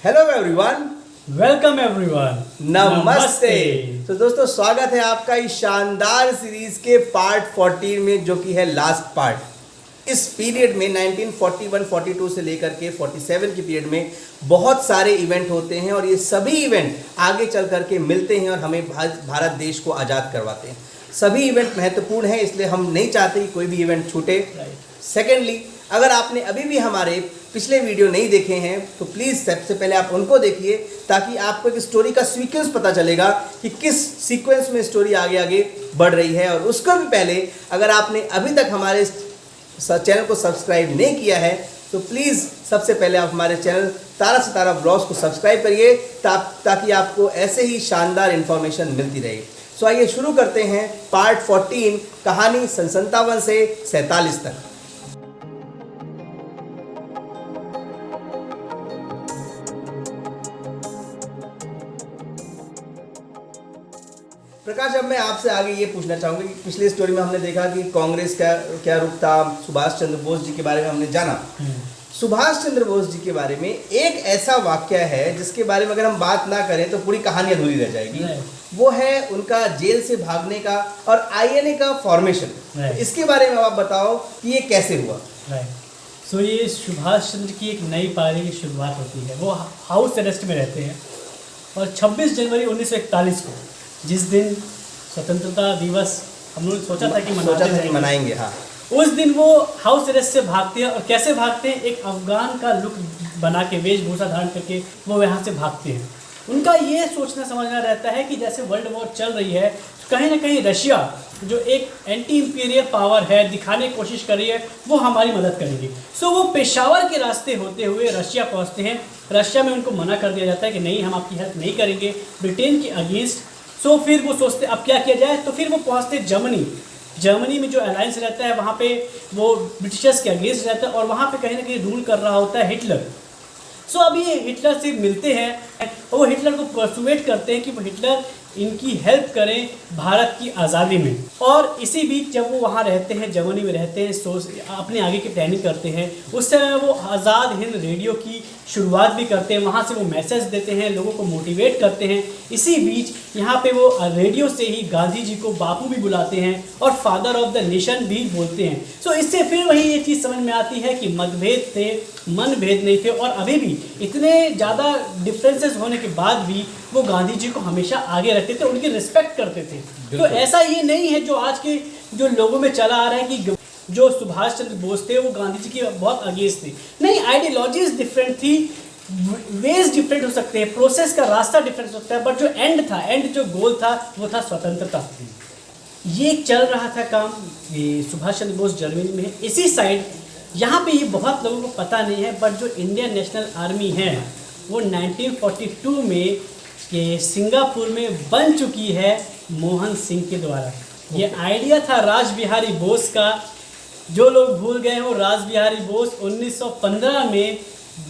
Hello everyone, welcome everyone, नमस्ते। तो दोस्तों स्वागत है आपका इस शानदार सीरीज के पार्ट 14 में, जो कि है लास्ट पार्ट। इस पीरियड में 1941-42 से लेकर के 47 के पीरियड में बहुत सारे इवेंट होते हैं और ये सभी इवेंट आगे चल करके मिलते हैं और हमें भारत देश को आज़ाद करवाते हैं। सभी इवेंट महत्वपूर्ण हैं, इसलिए हम नहीं चाहते कि कोई भी इवेंट छूटे। सेकेंडली, अगर आपने अभी भी हमारे पिछले वीडियो नहीं देखे हैं तो प्लीज़ सबसे पहले आप उनको देखिए, ताकि आपको एक स्टोरी का सीक्वेंस पता चलेगा कि किस सीक्वेंस में स्टोरी आगे आगे बढ़ रही है। और उसको भी पहले, अगर आपने अभी तक हमारे चैनल को सब्सक्राइब नहीं किया है तो प्लीज़ सबसे पहले आप हमारे चैनल तारा सितारा ब्लॉग्स को सब्सक्राइब करिए, ताकि आपको ऐसे ही शानदार इन्फॉर्मेशन मिलती रहे। सो आइए शुरू करते हैं पार्ट 14, कहानी सन 57 से 47 तक। प्रकाश, अब मैं आपसे आगे ये पूछना चाहूँगा कि पिछली स्टोरी में हमने देखा कि कांग्रेस का क्या रुख था, सुभाष चंद्र बोस जी के बारे में हमने जाना। सुभाष चंद्र बोस जी के बारे में एक ऐसा वाक्य है जिसके बारे में अगर हम बात ना करें तो पूरी कहानी अधूरी रह जाएगी। वो है उनका जेल से भागने का और आईएनए का फॉर्मेशन। इसके बारे में आप बताओ कि ये कैसे हुआ। सो ये सुभाष चंद्र की एक नई पारी की शुरुआत होती है। वो हाउस अरेस्ट में रहते हैं और 26 जनवरी 1941 को, जिस दिन स्वतंत्रता दिवस हम लोग सोचा था कि मनाएंगे, हाँ, उस दिन वो हाउस अरेस्ट से भागते हैं। और कैसे भागते हैं? एक अफगान का लुक बना के, वेशभूषा धारण करके वो यहाँ से भागते हैं। उनका ये सोचना समझना रहता है कि जैसे वर्ल्ड वॉर चल रही है, कहीं ना कहीं रशिया जो एक एंटी इंपीरियल पावर है, दिखाने की कोशिश कर रही है, वो हमारी मदद करेगी। सो वो पेशावर के रास्ते होते हुए रशिया पहुँचते हैं। रशिया में उनको मना कर दिया जाता है कि नहीं, हम आपकी हेल्प नहीं करेंगे, ब्रिटेन के अगेंस्ट। सो फिर वो सोचते अब क्या किया जाए, तो फिर वो पहुँचते जर्मनी में जो अलायंस रहता है, वहाँ पे वो ब्रिटिशर्स के अगेंस्ट रहता है और वहाँ पे कहीं ना कहीं रूल कर रहा होता है हिटलर। सो अब ये हिटलर से मिलते हैं और वो हिटलर को परसुएट करते हैं कि वो हिटलर इनकी हेल्प करें भारत की आज़ादी में। और इसी बीच जब वो वहाँ रहते हैं, जर्मनी में रहते हैं, अपने आगे की प्लानिंग करते हैं, उस समय वो आज़ाद हिंद रेडियो की शुरुआत भी करते हैं। वहाँ से वो मैसेज देते हैं, लोगों को मोटिवेट करते हैं। इसी बीच यहाँ पे वो रेडियो से ही गांधी जी को बापू भी बुलाते हैं और फादर ऑफ द नेशन भी बोलते हैं। सो इससे फिर वही ये चीज़ समझ में आती है कि मतभेद थे, मनभेद नहीं थे। और अभी भी इतने ज़्यादा डिफरेंसेस होने के बाद भी वो गांधी जी को हमेशा आगे रखते थे, उनकी रिस्पेक्ट करते थे। तो ऐसा ये नहीं है जो आज के जो लोगों में चला आ रहा है कि जो सुभाष चंद्र बोस थे वो गांधी जी की बहुत अगेंस्ट थे। नहीं, आइडियोलॉजीज डिफरेंट थी, वेज डिफरेंट हो सकते हैं, प्रोसेस का रास्ता डिफरेंट हो सकता है, बट जो एंड जो गोल था वो था स्वतंत्रता। ये चल रहा था काम। ये सुभाष चंद्र बोस जर्मनी में है। इसी साइड यहाँ पे ये बहुत लोगों को पता नहीं है, बट जो इंडियन नेशनल आर्मी है वो 1942 में ये सिंगापुर में बन चुकी है मोहन सिंह के द्वारा। ये आइडिया था राज बिहारी बोस का। जो लोग भूल गए हो, राज बिहारी बोस 1915 में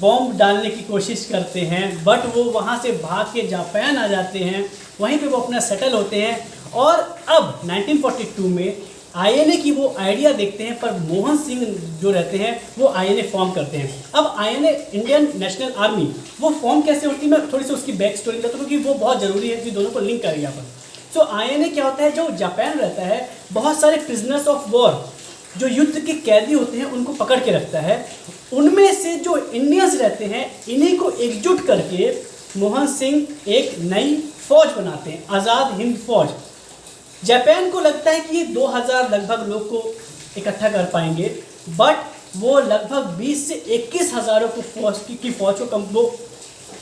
बॉम्ब डालने की कोशिश करते हैं, बट वो वहाँ से भाग के जापान आ जाते हैं, वहीं पे वो अपना सेटल होते हैं। और अब 1942 में आईएनए की वो आइडिया देखते हैं, पर मोहन सिंह जो रहते हैं वो आईएनए फॉर्म करते हैं। अब आईएनए, इंडियन नेशनल आर्मी, वो फॉर्म कैसे होती है, मैं थोड़ी सी उसकी बैक स्टोरी बताता हूँ क्योंकि वो बहुत ज़रूरी है कि दोनों को लिंक करें यहाँ पर। सो आईएनए क्या होता है, जो जापान रहता है, बहुत सारे प्रिजनर्स ऑफ वॉर, जो युद्ध के कैदी होते हैं, उनको पकड़ के रखता है। उनमें से जो इंडियंस रहते हैं, इन्हीं को एकजुट करके मोहन सिंह एक नई फौज बनाते हैं, आज़ाद हिंद फौज। जापान को लगता है कि ये 2000 लगभग लोग को इकट्ठा कर पाएंगे, बट वो लगभग 20 से 21 हज़ारों को फौज को वो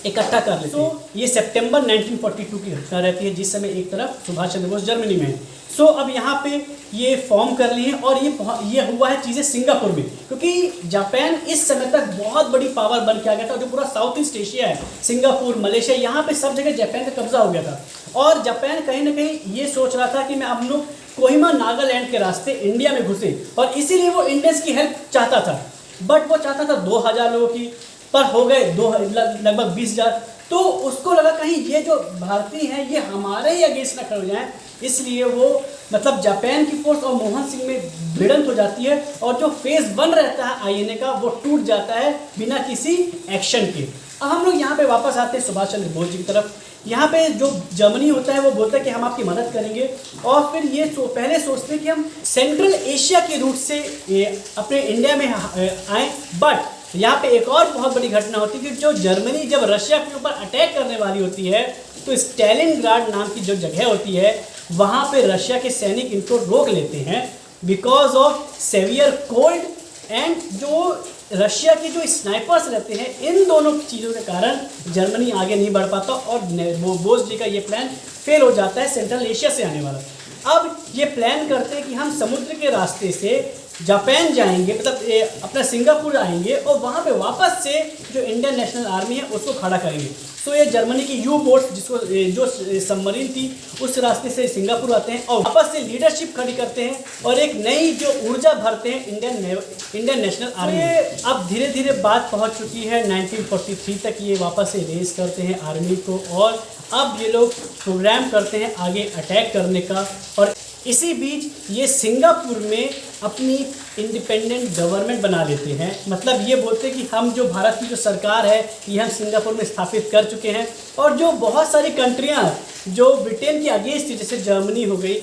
इकट्ठा कर लेते हैं। ये सितंबर 1942 की घटना रहती है, जिस समय एक तरफ सुभाष चंद्र बोस जर्मनी में है। सो अब यहाँ पे ये फॉर्म कर लिए हैं और ये हुआ है चीज़ें सिंगापुर में, क्योंकि जापान इस समय तक बहुत बड़ी पावर बन के आ गया था। जो पूरा साउथ ईस्ट एशिया है, सिंगापुर, मलेशिया, यहाँ पे सब जगह जापान का कब्जा हो गया था। और जापान कहीं ना कहीं ये सोच रहा था कि मैं हम लोग कोहिमा नागालैंड के रास्ते इंडिया में घुसे, और इसीलिए वो इंडियंस की हेल्प चाहता था। बट वो चाहता था 2000 लोगों की, पर हो गए लगभग 20,000। तो उसको लगा कहीं ये जो भारतीय हैं ये हमारे ही अगेंस्ट न खड़े हो जाएं, इसलिए वो मतलब जापान की फोर्स और मोहन सिंह में भिड़ंत हो जाती है और जो फेज 1 रहता है आईएनए का वो टूट जाता है बिना किसी एक्शन के। अब हम लोग यहाँ पे वापस आते हैं सुभाष चंद्र बोस जी की तरफ। यहाँ पे जो जर्मनी होता है वो बोलता है कि हम आपकी मदद करेंगे, और फिर ये पहले सोचते हैं कि हम सेंट्रल एशिया के रूट से अपने इंडिया में आए। बट यहाँ पे एक और बहुत बड़ी घटना होती है कि जो जर्मनी जब रशिया के ऊपर अटैक करने वाली होती है तो स्टैलिनग्राड नाम की जो जगह होती है वहाँ पे रशिया के सैनिक इनको रोक लेते हैं because of severe cold and जो रशिया के जो स्नाइपर्स रहते हैं। इन दोनों चीज़ों के कारण जर्मनी आगे नहीं बढ़ पाता और बोस जी का ये प्लान फेल हो जाता है सेंट्रल एशिया से आने वाला। अब ये प्लान करते हैं कि हम समुद्र के रास्ते से जापान जाएंगे, मतलब अपना सिंगापुर आएंगे और वहाँ पे वापस से जो इंडियन नेशनल आर्मी है उसको खड़ा करेंगे। तो ये जर्मनी की यू बोट्स जिसको जो सबमरीन थी उस रास्ते से सिंगापुर आते हैं और वापस से लीडरशिप खड़ी करते हैं और एक नई जो ऊर्जा भरते हैं इंडियन नेशनल आर्मी। अब धीरे धीरे बात पहुंच चुकी है 1943 तक, ये वापस से रेस करते हैं आर्मी को और अब ये लोग प्रोग्राम करते हैं आगे अटैक करने का। और इसी बीच ये सिंगापुर में अपनी इंडिपेंडेंट गवर्नमेंट बना लेते हैं, मतलब ये बोलते हैं कि हम जो भारत की जो सरकार है ये हम सिंगापुर में स्थापित कर चुके हैं। और जो बहुत सारी कंट्रियां जो ब्रिटेन के अगेंस्ट थी, जैसे जर्मनी हो गई,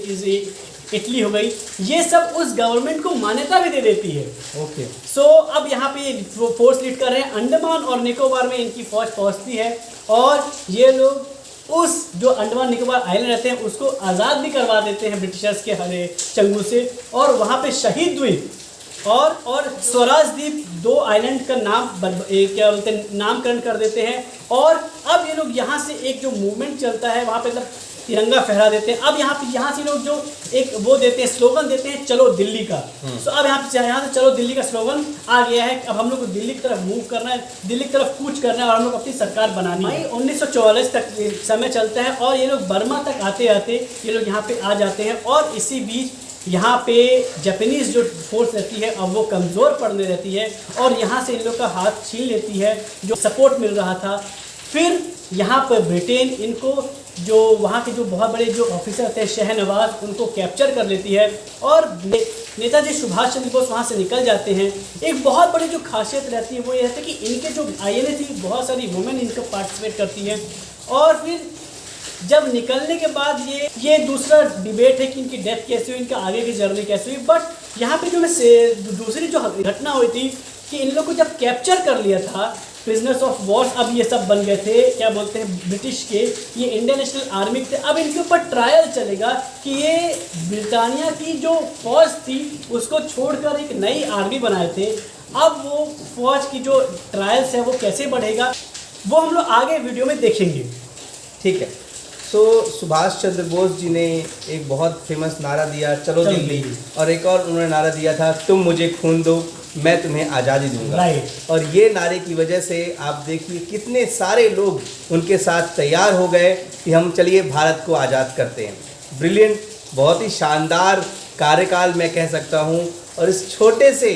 इटली हो गई, ये सब उस गवर्नमेंट को मान्यता भी दे देती है। ओके। सो अब यहाँ पे फोर्स लीड कर रहे हैं, अंडमान और निकोबार में इनकी फौज पहुँचती है और ये लोग उस जो अंडमान निकोबार आइलैंड रहते हैं उसको आज़ाद भी करवा देते हैं ब्रिटिशर्स के हरे चंगुल से, और वहाँ पे शहीद द्वीप और स्वराज द्वीप, दो आइलैंड का नाम क्या बोलते हैं नामकरण कर देते हैं। और अब ये लोग यहाँ से एक जो मूवमेंट चलता है वहाँ पे मतलब तिरंगा फहरा देते हैं। अब यहाँ से लोग जो एक वो देते हैं, स्लोगन देते हैं, चलो दिल्ली का। तो अब यहाँ से चलो दिल्ली का स्लोगन आ गया है। अब हम लोग को दिल्ली की तरफ मूव करना है, दिल्ली की तरफ कूच करना है और हम लोग अपनी सरकार बनानी है। 1944 तक समय चलता है और ये लोग बर्मा तक आते आते ये लोग यहाँ पे आ जाते हैं। और इसी बीच यहाँ पे जापानीज़ जो फोर्स रहती है अब वो कमज़ोर पड़ने रहती है और यहाँ से इन लोग का हाथ छीन लेती है जो सपोर्ट मिल रहा था। फिर यहाँ पर ब्रिटेन इनको जो वहाँ के जो बहुत बड़े जो ऑफिसर थे शहनवाज, उनको कैप्चर कर लेती है और नेताजी सुभाष चंद्र बोस वहाँ से निकल जाते हैं। एक बहुत बड़ी जो खासियत रहती है वो ये रहती है कि इनके जो INA थी बहुत सारी वुमेन इनको पार्टिसिपेट करती हैं। और फिर जब निकलने के बाद ये दूसरा डिबेट है कि इनकी डेथ कैसे हुई, इनका आगे की जर्नी कैसे हुई। बट यहाँ पे जो दूसरी जो घटना हुई थी कि इन लोग को जब कैप्चर कर लिया था प्रिजनर्स ऑफ वॉर, अब ये सब बन गए थे क्या बोलते हैं ब्रिटिश के, ये इंडियन नेशनल आर्मी थे। अब इनके ऊपर ट्रायल चलेगा कि ये ब्रिटानिया की जो फौज थी उसको छोड़कर एक नई आर्मी बनाए थे। अब वो फौज की जो ट्रायल्स है वो कैसे बढ़ेगा वो हम लोग आगे वीडियो में देखेंगे। ठीक है। तो सुभाष चंद्र बोस जी ने एक बहुत फेमस नारा दिया, चलो दिल्ली, और एक और उन्होंने नारा दिया था, तुम मुझे खून दो मैं तुम्हें आज़ादी दूंगा। राइट। और ये नारे की वजह से आप देखिए कितने सारे लोग उनके साथ तैयार हो गए कि हम चलिए भारत को आज़ाद करते हैं। ब्रिलियंट, बहुत ही शानदार कार्यकाल मैं कह सकता हूँ। और इस छोटे से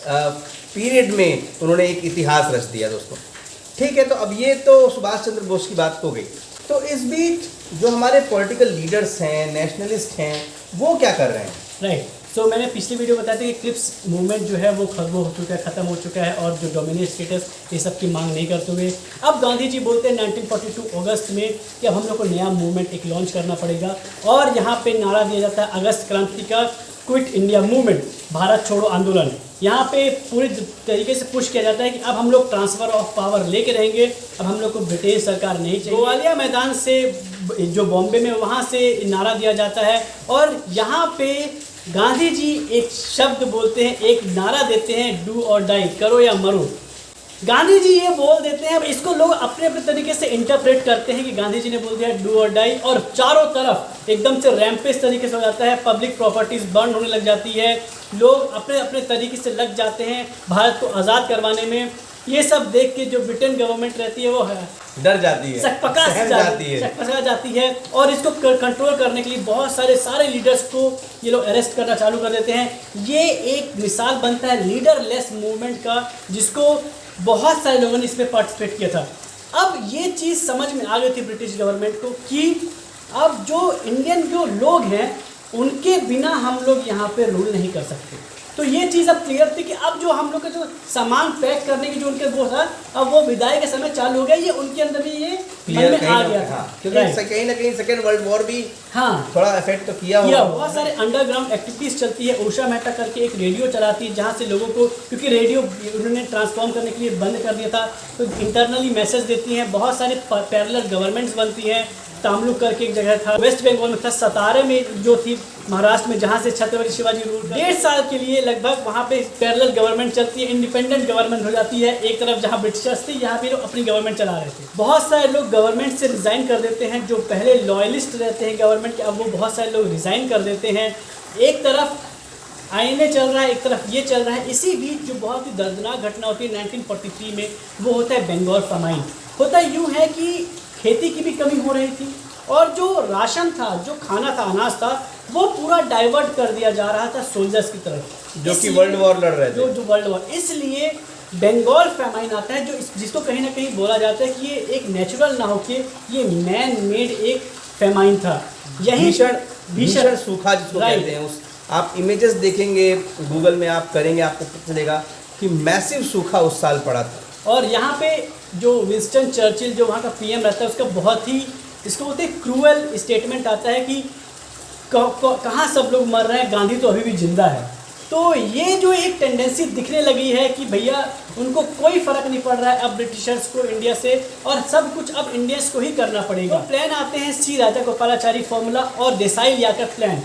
पीरियड में उन्होंने एक इतिहास रच दिया दोस्तों। ठीक है, तो अब ये तो सुभाष चंद्र बोस की बात हो गई। तो इस बीच जो हमारे पॉलिटिकल लीडर्स हैं, नेशनलिस्ट हैं, वो क्या कर रहे हैं? राइट। सो मैंने पिछली वीडियो बताया था कि क्रिप्स मूवमेंट जो है वो हो चुका है, ख़त्म हो चुका है और जो डोमिनेट स्टेटस ये सब की मांग नहीं करते हुए अब गांधी जी बोलते हैं 1942 अगस्त में कि अब हम लोग को नया मूवमेंट एक लॉन्च करना पड़ेगा। और यहाँ पे नारा दिया जाता है अगस्त क्रांति का, क्विट इंडिया मूवमेंट, भारत छोड़ो आंदोलन। यहाँ पे पूरी तरीके से पुश किया जाता है कि अब हम लोग ट्रांसफ़र ऑफ पावर लेके रहेंगे, अब हम लोग को ब्रिटिश सरकार नहीं चाहिए। ग्वालियर मैदान से जो बॉम्बे में वहाँ से नारा दिया जाता है और यहाँ पे गांधी जी एक शब्द बोलते हैं, एक नारा देते हैं, डू और डाई, करो या मरो। गांधी जी ये बोल देते हैं, इसको लोग अपने अपने तरीके से इंटरप्रेट करते हैं कि गांधी जी ने बोल दिया डू और डाई, और चारों तरफ एकदम से रैम्पेज तरीके से हो जाता है, पब्लिक प्रॉपर्टीज बर्न होने लग जाती है, लोग अपने अपने तरीके से लग जाते हैं भारत को आज़ाद करवाने में। ये सब देख के जो ब्रिटेन गवर्नमेंट रहती है वो डर जाती है, सकपका जाती है और इसको कंट्रोल करने के लिए बहुत सारे लीडर्स को ये लोग अरेस्ट करना चालू कर देते हैं। ये एक मिसाल बनता है लीडरलेस मूवमेंट का, जिसको बहुत सारे लोगों ने इसमें पार्टिसिपेट किया था। अब ये चीज़ समझ में आ गई थी ब्रिटिश गवर्नमेंट को कि अब जो इंडियन जो लोग हैं उनके बिना हम लोग यहाँ पे रूल नहीं कर सकते। तो ये चीज़ अब क्लियर थी कि अब जो हम लोग का जो सामान पैक करने की जो उनके वो था, अब वो विदाई का समय चालू हो गया, ये उनके अंदर भी ये मन में आ गया था। क्योंकि कहीं ना कहीं सेकेंड वर्ल्ड वॉर भी हाँ थोड़ा इफेक्ट तो किया होगा। होगा। बहुत सारे अंडरग्राउंड एक्टिविटीज चलती है। उषा मेहता करके एक रेडियो चलाती है जहाँ से लोगों को, क्योंकि रेडियो उन्होंने ट्रांसफॉर्म करने के लिए बंद कर दिया था, तो इंटरनली मैसेज देती हैं। बहुत सारे पैरेलल गवर्नमेंट्स बनती हैं। तामलुक करके एक जगह था, वेस्ट बंगाल में था, सतारे में जो थी महाराष्ट्र में, जहाँ से छत्रपति शिवाजी रूल 1.5 साल के लिए लगभग वहाँ पे पैरेलल गवर्नमेंट चलती है, इंडिपेंडेंट गवर्नमेंट हो जाती है। एक तरफ जहाँ ब्रिटिशर्स थे, यहाँ पे लोग अपनी गवर्नमेंट चला रहे थे। बहुत सारे लोग गवर्नमेंट से रिजाइन कर देते हैं, जो पहले लॉयलिस्ट रहते हैं गवर्नमेंट के, अब वो बहुत सारे लोग रिजाइन कर देते हैं। एक तरफ आईएनए चल रहा है, एक तरफ ये चल रहा है। इसी बीच जो बहुत ही दर्दनाक घटना होती है 1943 में, वो होता है बंगाल फमाइन। होता यूँ है कि खेती की भी कमी हो रही थी और जो राशन था, जो खाना था, अनाज था, वो पूरा डाइवर्ट कर दिया जा रहा था सोल्जर्स की तरफ, जो कि वर्ल्ड वॉर लड़ रहे थे। जो वर्ल्ड वॉर, इसलिए बंगाल फैमाइन आता है, जो जिसको कहीं ना कहीं बोला जाता है कि ये एक नेचुरल ना होके ये मैन मेड एक फैमाइन था। यही भीषण सूखा जिसको कहते हैं। उस आप इमेजेस देखेंगे गूगल में, आप करेंगे, आपको पता चलेगा कि मैसिव सूखा उस साल पड़ा था। और यहाँ पे जो विंस्टन चर्चिल जो वहाँ का पीएम रहता है, उसका बहुत ही, इसको बोलते हैं क्रूअल स्टेटमेंट आता है कि कहाँ सब लोग मर रहे हैं, गांधी तो अभी भी जिंदा है। तो ये जो एक टेंडेंसी दिखने लगी है कि भैया उनको कोई फ़र्क नहीं पड़ रहा है अब ब्रिटिशर्स को इंडिया से, और सब कुछ अब इंडियंस को ही करना पड़ेगा। तो प्लान आते हैं सी राजागोपालाचारी फॉर्मूला और देसाई लियाकत प्लान।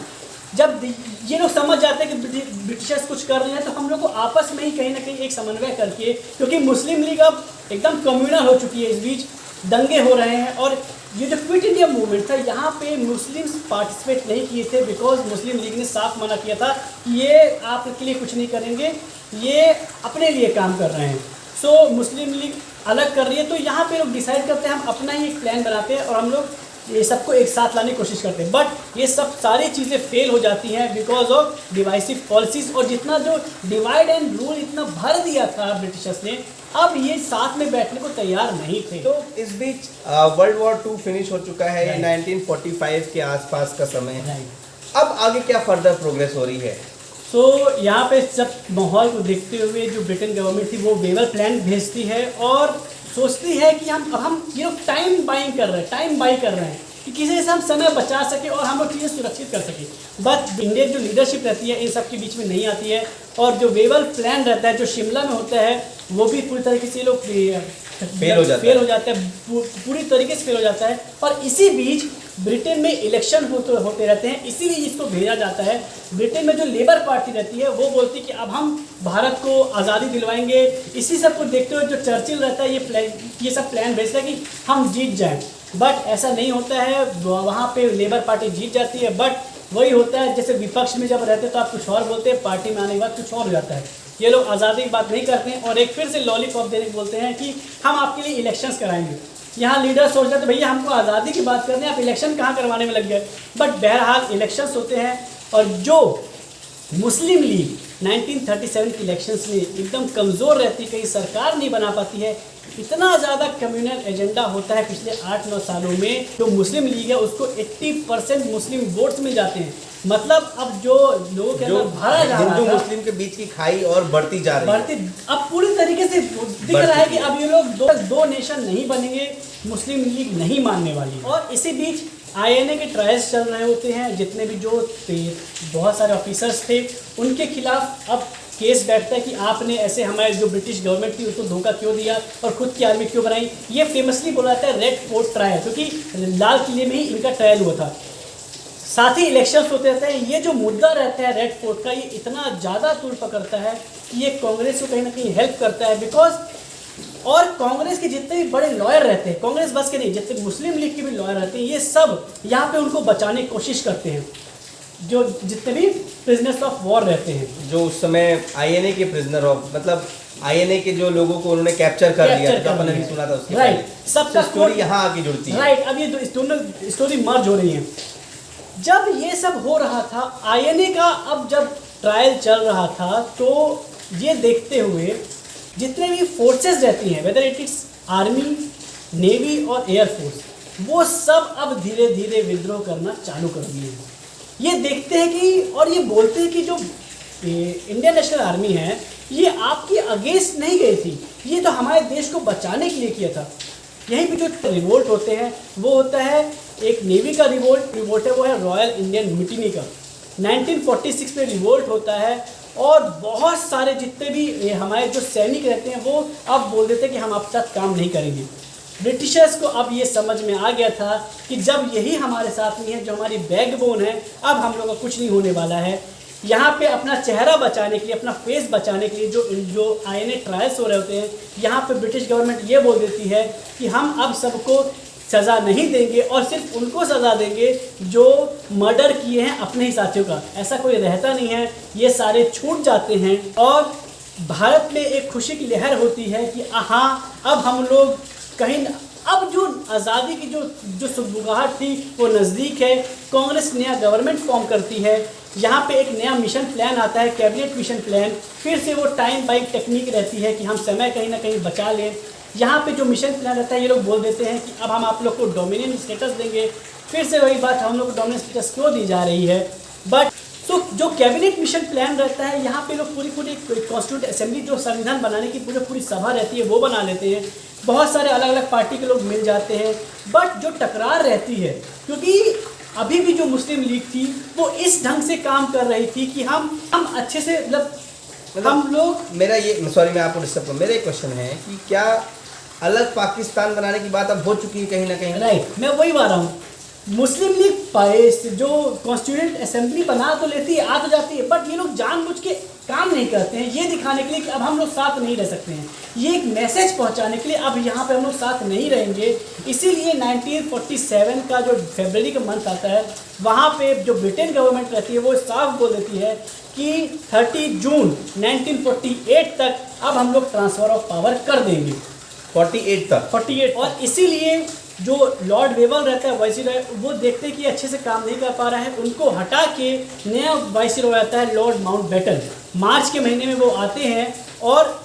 जब ये लोग समझ जाते हैं कि ब्रिटिशर्स कुछ कर रहे हैं, तो हम लोग को आपस में ही कहीं ना कहीं एक समन्वय करके, क्योंकि मुस्लिम लीग अब एकदम कम्युनल हो चुकी है, इस बीच दंगे हो रहे हैं। और ये जो क्विट इंडिया मूवमेंट था, यहाँ पे मुस्लिम्स पार्टिसिपेट नहीं किए थे, बिकॉज मुस्लिम लीग ने साफ मना किया था कि ये आपके लिए कुछ नहीं करेंगे, ये अपने लिए काम कर रहे हैं। सो मुस्लिम लीग अलग कर रही है, तो यहाँ पे लोग डिसाइड करते हैं हम अपना ही एक प्लान बनाते हैं और हम लोग ये सबको एक साथ लाने की कोशिश करते हैं। बट ये सब सारी चीज़ें फेल हो जाती हैं बिकॉज ऑफ डिवाइसिव पॉलिसीज। और जितना जो डिवाइड एंड रूल इतना भर दिया था ब्रिटिशर्स ने, अब ये साथ में बैठने को तैयार नहीं थे। तो इस बीच वर्ल्ड वॉर 2 फिनिश हो चुका है, ये 1945 के आसपास का समय है। अब आगे क्या फर्दर प्रोग्रेस हो रही है? सो यहाँ पे सब माहौल को देखते हुए जो ब्रिटेन गवर्नमेंट थी वो वेवर प्लान भेजती है और सोचती है कि हम ये लोग टाइम बाइंग कर रहे हैं कि किसी से हम समय बचा सके और हम लोग चीज़ें सुरक्षित कर सके। बट इंडियन जो लीडरशिप रहती है इन सब के बीच में नहीं आती है, और जो वेवर प्लान रहता है जो शिमला में होता है, वो भी पूरी तरीके से लोग फेल हो जाता है, पूरी तरीके से फेल हो जाता है। और इसी बीच ब्रिटेन में इलेक्शन होते रहते हैं, इसीलिए इसको भेजा जाता है। ब्रिटेन में जो लेबर पार्टी रहती है वो बोलती है कि अब हम भारत को आज़ादी दिलवाएंगे। इसी सब को देखते हुए जो चर्चिल रहता है ये सब प्लान भेजता है कि हम जीत जाएं। बट ऐसा नहीं होता है, वहाँ पे लेबर पार्टी जीत जाती है। बट वही होता है जैसे विपक्ष में जब रहते तो आप कुछ और बोलते हैं, पार्टी में आने के बाद कुछ और हो जाता है। ये लोग आज़ादी की बात नहीं करते हैं और एक फिर से लॉलीपॉप देने को बोलते हैं कि हम आपके लिए इलेक्शंस कराएंगे। यहाँ लीडर सोच रहे थे भैया हमको आज़ादी की बात करनी है, आप इलेक्शन कहाँ करवाने में लग गए। बट बहरहाल इलेक्शंस होते हैं और जो मुस्लिम लीग 1937 के इलेक्शंस में एकदम कमज़ोर रहती, कहीं सरकार नहीं बना पाती है, इतना ज़्यादा कम्युनल एजेंडा होता है पिछले 8-9 सालों में। जो मुस्लिम लीग है उसको 80% मुस्लिम वोट्स मिल जाते हैं। मतलब अब जो लोगों के अंदर भरा जा रहा था, हिंदू मुस्लिम के बीच की खाई और बढ़ती जा रही है। अब पूरी तरीके से दिख रहा है कि अब ये लोग दो नेशन नहीं बनेंगे, मुस्लिम लीग नहीं मानने वाली। और इसी बीच आईएनए के ट्रायल्स चल रहे होते हैं, जितने भी जो बहुत सारे ऑफिसर्स थे उनके खिलाफ अब केस बैठता है कि आपने ऐसे हमारे जो ब्रिटिश गवर्नमेंट थी उसको धोखा क्यों दिया और खुद की आर्मी क्यों बनाई। ये फेमसली बोला जाता है रेड फोर्ट ट्रायल, क्योंकि लाल किले में ही इनका ट्रायल हुआ था। साथ ही इलेक्शंस होते रहते हैं। ये जो मुद्दा रहता है रेड फोर्ट का, ये इतना ज़्यादा तूल पकड़ता है कि ये कांग्रेस को कहीं ना कहीं हेल्प करता है। बिकॉज और कांग्रेस के जितने भी बड़े लॉयर रहते हैं, कांग्रेस बस के नहीं, जितने मुस्लिम लीग के भी लॉयर रहते हैं, ये सब यहाँ पे उनको बचाने की कोशिश करते हैं, जो जितने भी प्रिजनर्स ऑफ वॉर रहते हैं, जो उस समय आईएनए के प्रिजनर ऑफ, मतलब आईएनए के जो लोगों को उन्होंने कैप्चर कर लिया था, अपन अभी सुना था उसके राइट। सबका स्टोरी यहाँ आके जुड़ती है। राइट। अब ये दोनों स्टोरी मर्ज हो रही है। जब ये सब हो रहा था आईएनए का, अब जब ट्रायल चल रहा था, तो ये देखते हुए जितने भी फोर्सेस रहती हैं, whether it is army, navy और एयरफोर्स, वो सब अब धीरे धीरे विद्रोह करना चालू कर दिए हैं। ये देखते हैं कि, और ये बोलते हैं कि जो इंडियन नेशनल आर्मी है, ये आपकी अगेंस्ट नहीं गई थी, ये तो हमारे देश को बचाने के लिए किया था। यहीं पे जो रिवोल्ट होते हैं वो होता है एक नेवी का रिवोल्ट है, वो है रॉयल इंडियन म्यूटिनी का। 1946 में रिवोल्ट होता है और बहुत सारे जितने भी हमारे जो सैनिक रहते हैं वो अब बोल देते हैं कि हम आपके साथ काम नहीं करेंगे। ब्रिटिशर्स को अब ये समझ में आ गया था कि जब यही हमारे साथ नहीं है, जो हमारी बैकबोन है, अब हम लोगों का कुछ नहीं होने वाला है। यहाँ पे अपना चेहरा बचाने के लिए, अपना फेस बचाने के लिए जो आईएनए ट्रायल्स हो रहे होते हैं, यहाँ पे ब्रिटिश गवर्नमेंट ये बोल देती है कि हम अब सबको सज़ा नहीं देंगे और सिर्फ उनको सज़ा देंगे जो मर्डर किए हैं अपने ही साथियों का। ऐसा कोई रहता नहीं है, ये सारे छूट जाते हैं और भारत में एक खुशी की लहर होती है कि हाँ अब हम लोग कहीं, अब जो आज़ादी की जो सुगबुगाहट थी वो नज़दीक है। कांग्रेस नया गवर्नमेंट फॉर्म करती है, यहाँ पे एक नया मिशन प्लान आता है, कैबिनेट मिशन प्लान। फिर से वो टाइम बाइंग टेक्निक रहती है कि हम समय कहीं ना कहीं बचा लें। यहाँ पे जो मिशन प्लान रहता है, ये लोग बोल देते हैं कि अब हम आप लोग को डोमिनियन स्टेटस देंगे। फिर से वही बात, हम लोग को डोमिनियन स्टेटस क्यों दी जा रही है। बट तो जो कैबिनेट मिशन प्लान रहता है, यहाँ पे लोग पूरी कॉन्स्टिट्यूंट असेंबली, जो संविधान बनाने की पूरी सभा रहती है, वो बना लेते हैं। बहुत सारे अलग अलग पार्टी के लोग मिल जाते हैं। बट जो टकरार रहती है, क्योंकि अभी भी जो मुस्लिम लीग थी वो इस ढंग से काम कर रही थी कि हम अच्छे से मतलब हम लोग, मेरा ये, सॉरी मैं आपको डिस्टर्ब करूँ, मेरा एक क्वेश्चन है कि क्या अलग पाकिस्तान बनाने की बात अब हो चुकी है कहीं ना कहीं? राइट, मैं वही बात रहा हूँ। मुस्लिम लीग जो कॉन्स्टिट्यूएंट असेंबली बना तो लेती है, आ तो जाती है, बट ये लोग जानबूझ के काम नहीं करते हैं, ये दिखाने के लिए कि अब हम लोग साथ नहीं रह सकते हैं। ये एक मैसेज पहुंचाने के लिए अब यहाँ पे हम लोग साथ नहीं रहेंगे। इसीलिए 1947 का जो फरवरी का मंथ आता है, वहाँ पे जो ब्रिटेन गवर्नमेंट रहती है वो साफ बोल देती है कि 30 जून 1948 तक अब हम लोग ट्रांसफ़र ऑफ पावर कर देंगे। 48 तक? 48। और इसीलिए जो लॉर्ड वेवल रहता है वाइसरॉय, वो देखते हैं कि अच्छे से काम नहीं कर पा रहा है, उनको हटा के नया वाइसरॉय आता है लॉर्ड माउंटबेटन। मार्च के महीने में वो आते हैं और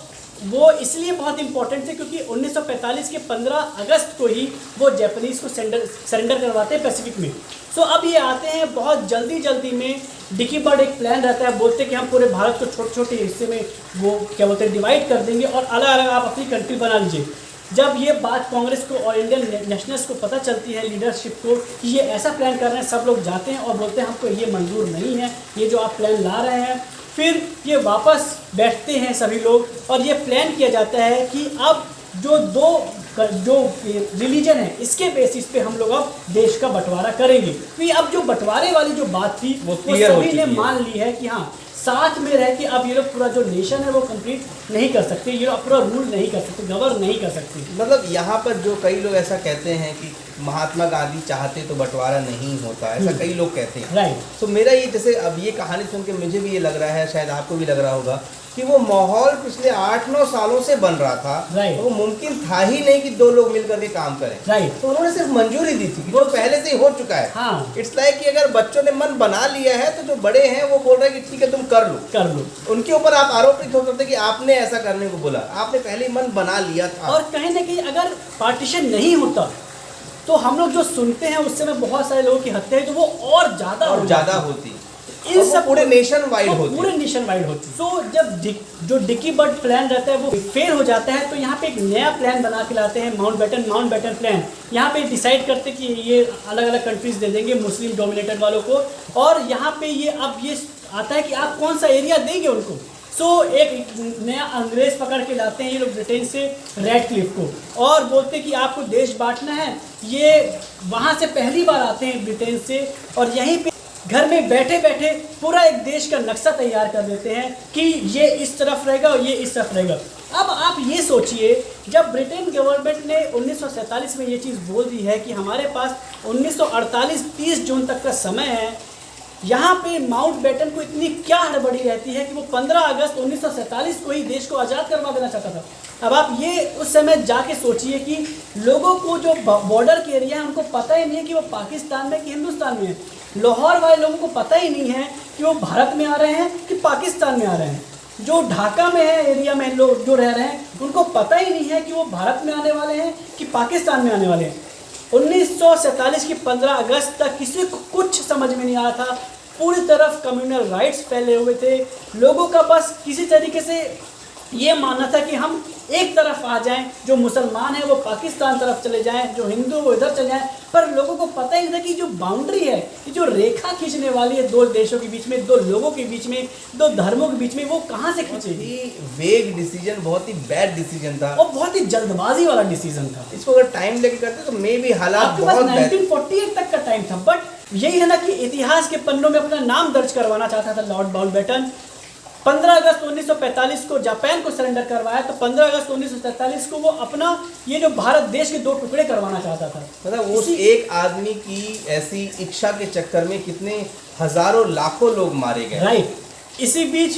वो इसलिए बहुत इंपॉर्टेंट थे क्योंकि 1945 के 15 अगस्त को ही वो जापानीज़ को सरेंडर करवाते हैं पैसिफिक में। सो अब ये आते हैं बहुत जल्दी में। डिकी बर्ड एक प्लान रहता है, बोलते हैं कि हम पूरे भारत को छोटे छोटे हिस्से में वो क्या बोलते हैं डिवाइड कर देंगे और अलग अलग आप अपनी कंट्री बना लीजिए। जब ये बात कांग्रेस को और इंडियन नेशनल्स को पता चलती है, लीडरशिप को, कि ये ऐसा प्लान कर रहे हैं, सब लोग जाते हैं और बोलते हैं हमको ये मंजूर नहीं है, ये जो आप प्लान ला रहे हैं। फिर ये वापस बैठते हैं सभी लोग और ये प्लान किया जाता है कि अब जो रिलीजन है इसके बेसिस पे हम लोग अब देश का बंटवारा करेंगे। तो अब जो बंटवारे वाली जो बात थी वो सभी ने मान ली है कि हाँ साथ में रह के अब ये लोग पूरा जो नेशन है वो कंप्लीट नहीं कर सकते, ये लोग पूरा रूल नहीं कर सकते, गवर्न नहीं कर सकते। मतलब यहाँ पर जो कई लोग ऐसा कहते हैं कि महात्मा गांधी चाहते तो बंटवारा नहीं होता, ऐसा कई लोग कहते हैं। राइट। तो मेरा ये, जैसे अब ये कहानी सुन के मुझे भी ये लग रहा है, शायद आपको भी लग रहा होगा कि वो माहौल पिछले 8-9 सालों से बन रहा था। राइट। वो मुमकिन था ही नहीं कि दो लोग मिलकर के काम करें। राइट। तो उन्होंने सिर्फ मंजूरी दी थी, वो पहले से ही हो चुका है। हाँ। इट्स लाइक कि अगर बच्चों ने मन बना लिया है तो जो बड़े हैं वो बोल रहे हैं कि ठीक है तुम कर लो। उनके ऊपर आप आरोपित हो सकते कि आपने ऐसा करने को बोला, आपने पहले ही मन बना लिया था। और कहीं ना कहीं अगर पार्टीशन नहीं होता तो हम लोग जो सुनते हैं उससे में बहुत सारे लोगों की हत्या है तो वो और ज़्यादा होती, इन सब पूरे नेशन वाइड होती, पूरे नेशन वाइड होती। तो जब जो डिकी बर्ड प्लान रहता है वो फेल हो जाता है तो यहाँ पे एक नया प्लान बना के लाते हैं, माउंटबेटन प्लान। यहाँ पे डिसाइड करते कि ये अलग अलग कंट्रीज दे देंगे मुस्लिम डोमिनेटेड वालों को, और यहाँ पे ये अब ये आता है कि आप कौन सा एरिया देंगे उनको। सो एक नया अंग्रेज पकड़ के लाते हैं ये लोग ब्रिटेन से, रेड क्लिफ को, और बोलते कि आपको देश बांटना है। ये वहाँ से पहली बार आते हैं ब्रिटेन से और यहीं पे घर में बैठे बैठे पूरा एक देश का नक्शा तैयार कर देते हैं कि ये इस तरफ रहेगा और ये इस तरफ रहेगा। अब आप ये सोचिए, जब ब्रिटेन गवर्नमेंट ने 1947 में ये चीज़ बोल दी है कि हमारे पास 1948 30 जून तक का समय है, यहाँ पे माउंटबेटन को इतनी क्या हड़बड़ी रहती है कि वो 15 अगस्त 1947 को ही देश को आज़ाद करवा देना चाहता था। अब आप ये उस समय जाके सोचिए कि लोगों को जो बॉर्डर के एरिया है उनको पता ही नहीं है कि वो पाकिस्तान में कि हिंदुस्तान में है। लाहौर वाले लोगों को पता ही नहीं है कि वो भारत में आ रहे हैं कि पाकिस्तान में आ रहे हैं। जो ढाका में है एरिया में लोग जो रह रहे हैं उनको पता ही नहीं है कि वो भारत में आने वाले हैं कि पाकिस्तान में आने वाले हैं। 1947 की 15 अगस्त तक किसी को कुछ समझ में नहीं आ रहा था। पूरी तरफ कम्युनल राइट्स फैले हुए थे। लोगों का बस किसी तरीके से ये मानना था कि हम एक तरफ आ जाएं, जो मुसलमान हैं वो पाकिस्तान तरफ चले जाएं, जो हिंदू वो इधर चले जाएं। पर लोगों को पता ही नहीं था कि जो बाउंड्री है, कि जो रेखा खींचने वाली है दो देशों के बीच में, दो लोगों के बीच में, दो धर्मों के बीच में, वो कहाँ से खींचेगी। वेग डिसीजन, बहुत ही बैड डिसीजन था और बहुत ही जल्दबाजी वाला डिसीजन था। इसको अगर टाइम लेके करते तो मे भी हालात आपके पास बहुत 1948 तक का टाइम था। बट यही है ना कि इतिहास के पन्नों में अपना नाम दर्ज करवाना चाहता था लॉर्ड माउंटबेटन। 15 अगस्त 1945 को जापान को सरेंडर करवाया, तो 15 अगस्त 1947 को वो अपना ये जो भारत देश के दो टुकड़े करवाना चाहता था। मतलब उस एक आदमी की ऐसी इच्छा के चक्कर में कितने हजारों लाखों लोग मारे गए। राइट। इसी बीच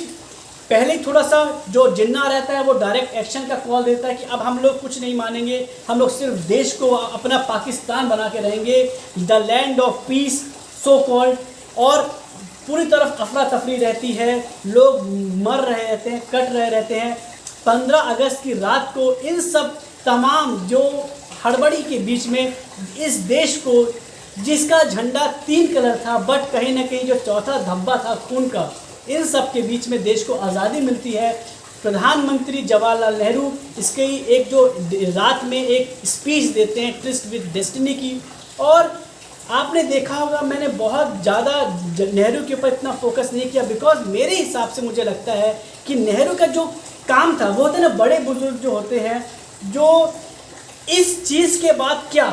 पहले थोड़ा सा जो जिन्ना रहता है वो डायरेक्ट एक्शन का कॉल देता है कि अब हम लोग कुछ नहीं मानेंगे, हम लोग सिर्फ देश को अपना पाकिस्तान बना के रहेंगे, the land of peace so called. और पूरी तरफ अफरा तफरी रहती है, लोग मर रहे रहते हैं, कट रहे रहते हैं। 15 अगस्त की रात को इन सब तमाम जो हड़बड़ी के बीच में इस देश को, जिसका झंडा 3 कलर था, बट कहीं ना कहीं जो चौथा धब्बा था खून का, इन सब के बीच में देश को आज़ादी मिलती है। प्रधानमंत्री जवाहरलाल नेहरू इसके ही एक जो रात में एक स्पीच देते हैं ट्रिस्ट विद डेस्टिनी की। और आपने देखा होगा, मैंने बहुत ज़्यादा नेहरू के ऊपर इतना फोकस नहीं किया, बिकॉज मेरे हिसाब से मुझे लगता है कि नेहरू का जो काम था वो होते हैं ना, बड़े बुजुर्ग जो होते हैं, जो इस चीज़ के बाद क्या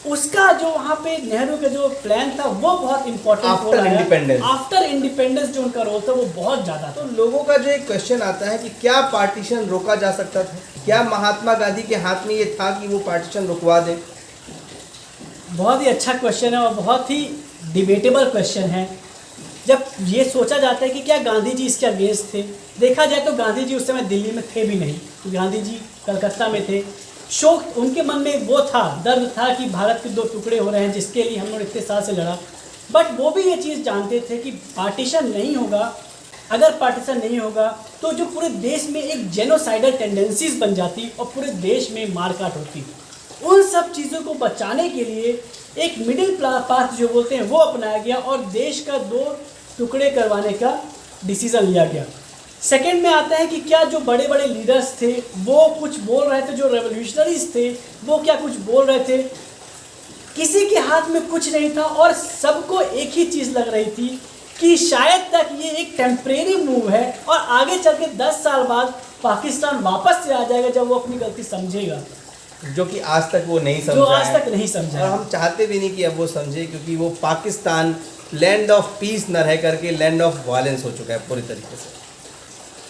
उसका जो वहाँ पे नेहरू का जो प्लान था वो बहुत important after independence, after independence जो उनका रोल था वो बहुत ज़्यादा था। तो लोगों का जो एक क्वेश्चन आता है कि क्या पार्टीशन रोका जा सकता था, क्या महात्मा गांधी के हाथ में ये था कि वो पार्टीशन रुकवा दे। बहुत ही अच्छा क्वेश्चन है और बहुत ही डिबेटेबल क्वेश्चन है। जब ये सोचा जाता है कि क्या गांधी जी इसके अगेंस्ट थे, देखा जाए तो गांधी जी उस समय दिल्ली में थे भी नहीं, गांधी जी कलकत्ता में थे। शोक उनके मन में वो था, दर्द था कि भारत के दो टुकड़े हो रहे हैं जिसके लिए हम लोग इतने साल से लड़ा। बट वो भी ये चीज़ जानते थे कि पार्टीशन नहीं होगा, अगर पार्टीशन नहीं होगा तो जो पूरे देश में एक जेनोसाइडल टेंडेंसीज बन जाती और पूरे देश में मारकाट होती। उन सब चीज़ों को बचाने के लिए एक मिडिल पाथ जो बोलते हैं वो अपनाया गया और देश का दो टुकड़े करवाने का डिसीज़न लिया गया। सेकंड में आता है कि क्या जो बड़े बड़े लीडर्स थे वो कुछ बोल रहे थे, जो रेवोल्यूशनरीज थे वो क्या कुछ बोल रहे थे। किसी के हाथ में कुछ नहीं था और सबको एक ही चीज़ लग रही थी कि शायद तक ये एक टेम्परेरी मूव है और आगे चल के 10 साल बाद पाकिस्तान वापस से आ जाएगा जब वो अपनी गलती समझेगा, जो कि आज तक वो नहीं समझा, जो आज तक नहीं समझा। और हम चाहते भी नहीं कि अब वो समझे, क्योंकि वो पाकिस्तान लैंड ऑफ पीस न रह करके लैंड ऑफ वायलेंस हो चुका है पूरी तरीके से।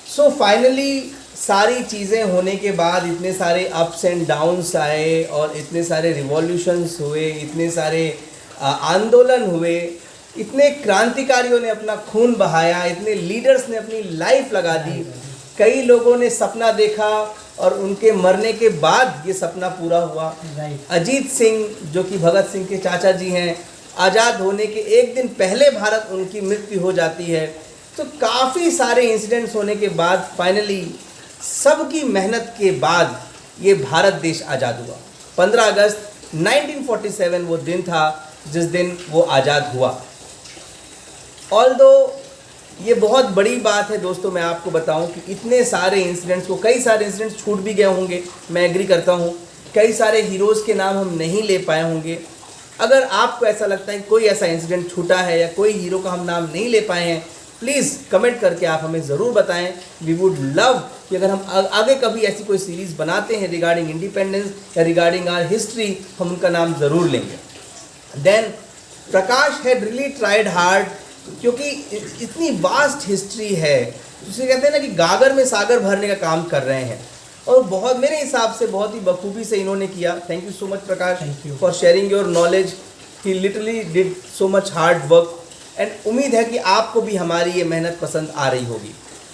सो फाइनली सारी चीज़ें होने के बाद इतने सारे अप्स एंड डाउन्स आए और इतने सारे रिवॉल्यूशंस हुए, इतने सारे आंदोलन हुए, इतने क्रांतिकारियों ने अपना खून बहाया, इतने लीडर्स ने अपनी लाइफ लगा दी, कई लोगों ने सपना देखा और उनके मरने के बाद ये सपना पूरा हुआ। अजीत सिंह जो कि भगत सिंह के चाचा जी हैं, आज़ाद होने के एक दिन पहले भारत उनकी मृत्यु हो जाती है। तो काफ़ी सारे इंसिडेंट्स होने के बाद फाइनली सबकी मेहनत के बाद ये भारत देश आज़ाद हुआ। 15 अगस्त 1947 वो दिन था जिस दिन वो आज़ाद हुआ। ऑल्दो ये बहुत बड़ी बात है दोस्तों, मैं आपको बताऊं कि इतने सारे इंसिडेंट्स को, कई सारे इंसिडेंट्स छूट भी गए होंगे, मैं एग्री करता हूं, कई सारे हीरोज़ के नाम हम नहीं ले पाए होंगे। अगर आपको ऐसा लगता है कि कोई ऐसा इंसिडेंट छूटा है या कोई हीरो का हम नाम नहीं ले पाए हैं, प्लीज़ कमेंट करके आप हमें ज़रूर बताएं। वी वुड लव कि अगर हम आगे कभी ऐसी कोई सीरीज़ बनाते हैं रिगार्डिंग इंडिपेंडेंस या रिगार्डिंग आवर हिस्ट्री, हम उनका नाम ज़रूर लेंगे। Then Prakash had really tried hard, क्योंकि इतनी वास्ट हिस्ट्री है, जिसे कहते हैं ना कि गागर में सागर भरने का काम कर रहे हैं और बहुत, मेरे हिसाब से बहुत ही बखूबी से इन्होंने किया। Thank you so much Prakash for sharing your knowledge. He literally did so much hard work and उम्मीद है कि आपको भी हमारी ये मेहनत पसंद आ रही होगी।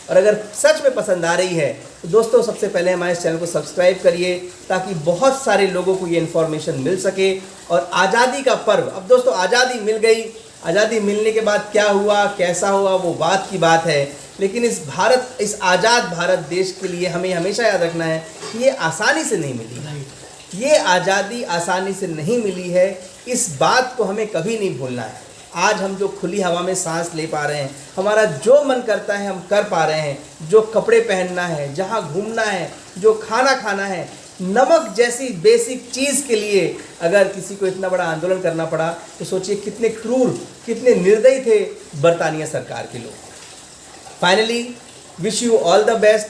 और अगर सच में पसंद आ रही है तो दोस्तों सबसे पहले हमारे चैनल को सब्सक्राइब करिए ताकि बहुत सारे लोगों को ये इन्फॉर्मेशन मिल सके। और आज़ादी का पर्व, अब दोस्तों आज़ादी मिल गई, आज़ादी मिलने के बाद क्या हुआ, कैसा हुआ, वो बात की बात है, लेकिन इस आज़ाद भारत देश के लिए हमें हमेशा याद रखना है कि ये आसानी से नहीं मिली, ये आज़ादी आसानी से नहीं मिली है, इस बात को हमें कभी नहीं भूलना है। आज हम जो खुली हवा में सांस ले पा रहे हैं, हमारा जो मन करता है हम कर पा रहे हैं, जो कपड़े पहनना है, जहाँ घूमना है, जो खाना खाना है, नमक जैसी बेसिक चीज़ के लिए अगर किसी को इतना बड़ा आंदोलन करना पड़ा तो सोचिए कितने क्रूर, कितने निर्दयी थे बरतानिया सरकार के लोग। Finally wish you all the best,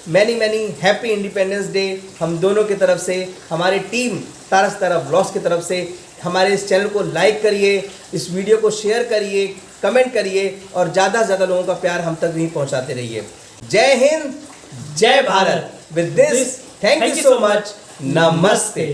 many many happy independence day हम दोनों की तरफ से, हमारी टीम तारस तारा ब्लॉग्स की तरफ से। हमारे इस चैनल को लाइक करिए, इस वीडियो को शेयर करिए, कमेंट करिए और ज़्यादा से ज़्यादा लोगों का प्यार हम तक भी पहुंचाते रहिए। जय हिंद, जय Bharat. With this thank you so much, नमस्ते।